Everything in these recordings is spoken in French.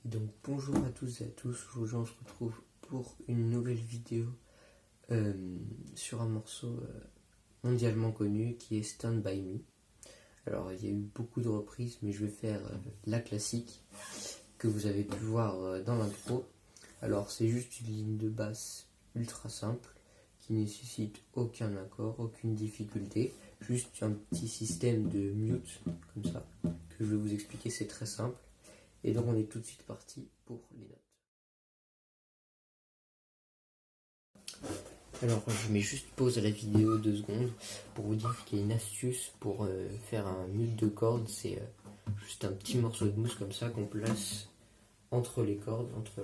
Donc bonjour à tous et à tous, aujourd'hui on se retrouve pour une nouvelle vidéo sur un morceau mondialement connu qui est Stand By Me. Alors il y a eu beaucoup de reprises, mais je vais faire la classique que vous avez pu voir dans l'intro. Alors c'est juste une ligne de basse ultra simple qui nécessite aucun accord, aucune difficulté, juste un petit système de mute comme ça que je vais vous expliquer, c'est très simple. Et donc on est tout de suite parti pour les notes. Alors je mets juste pause à la vidéo 2 secondes pour vous dire qu'il y a une astuce pour faire un mute de cordes. C'est juste un petit morceau de mousse comme ça qu'on place entre les cordes, entre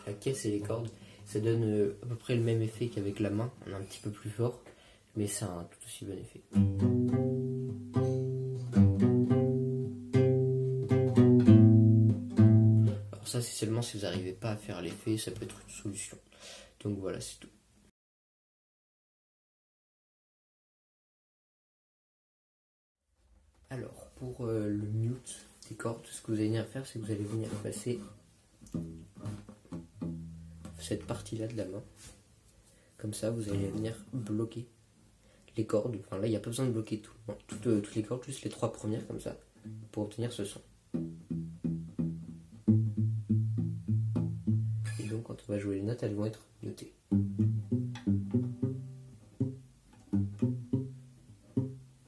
la caisse et les cordes. Ça donne à peu près le même effet qu'avec la main, on est un petit peu plus fort, mais ça a un tout aussi bon effet. Ça c'est seulement si vous n'arrivez pas à faire l'effet, ça peut être une solution. Donc voilà, c'est tout. Alors pour le mute des cordes, ce que vous allez venir faire, c'est que vous allez venir placer cette partie-là de la main. Comme ça, vous allez venir bloquer les cordes. Enfin là, il n'y a pas besoin de bloquer toutes les cordes, juste les 3 premières comme ça, pour obtenir ce son. Et donc quand on va jouer les notes, elles vont être mutées.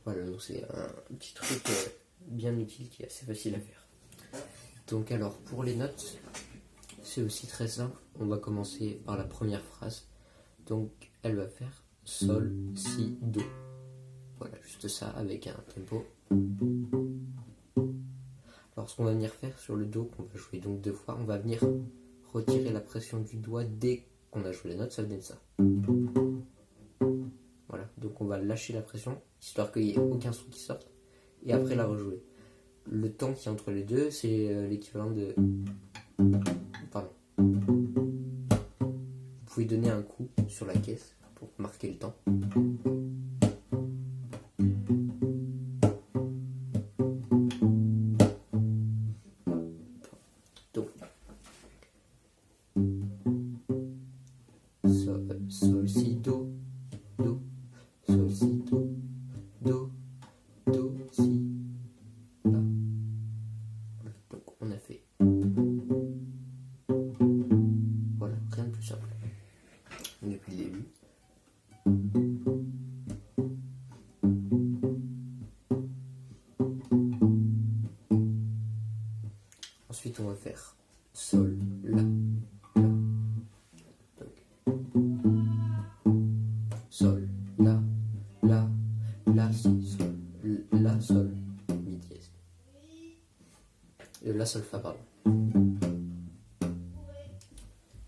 Voilà, donc c'est un petit truc bien utile qui est assez facile à faire. Donc alors pour les notes, c'est aussi très simple. On va commencer par la première phrase. Donc elle va faire Sol, Si, Do. Voilà, juste ça avec un tempo. Alors ce qu'on va venir faire sur le Do, qu'on va jouer donc 2 fois, on va venir retirer la pression du doigt dès qu'on a joué la note, ça donne ça. Voilà, donc on va lâcher la pression, histoire qu'il n'y ait aucun son qui sorte, et après la rejouer. Le temps qui est entre les deux, c'est l'équivalent de... Pardon. Vous pouvez donner un coup sur la caisse pour marquer le temps. Donc, Sol, Si, Do, Do, Sol, Si, Do, Do, Do, Si, La. Donc on a fait. Voilà, rien de plus simple. Depuis le début. Ensuite on va faire Sol, La, La. Donc, Sol, La, La, La, Si, Sol, La, Sol, Mi dièse. La, Sol, Fa, pardon.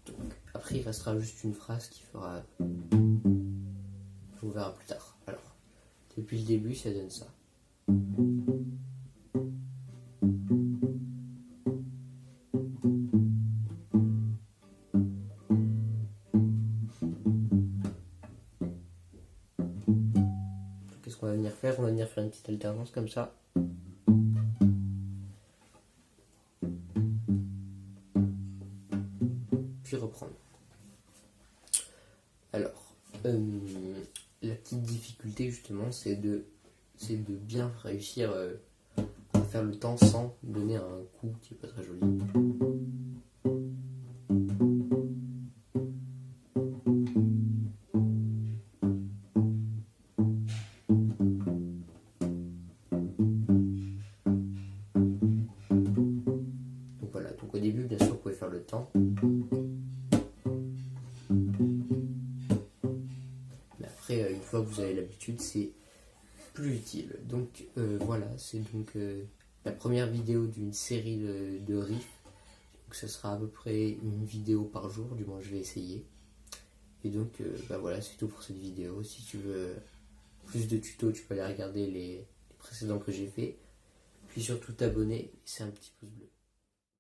Donc, après il restera juste une phrase qui fera... On verra plus tard. Alors, depuis le début ça donne ça. Qu'est-ce qu'on va venir faire? On va venir faire une petite alternance comme ça. Puis reprendre. Alors, la petite difficulté justement, c'est de bien réussir à faire le temps sans donner un coup qui est pas très joli. Donc voilà, donc au début bien sûr vous pouvez faire le temps. Mais après une fois que vous avez l'habitude, c'est plus utile. Donc voilà, c'est donc la première vidéo d'une série de riffs. Donc ça sera à peu près une vidéo par jour, du moins je vais essayer. Et donc voilà, c'est tout pour cette vidéo. Si tu veux plus de tutos, tu peux aller regarder les précédents que j'ai fait. Puis surtout t'abonner, c'est un petit pouce bleu.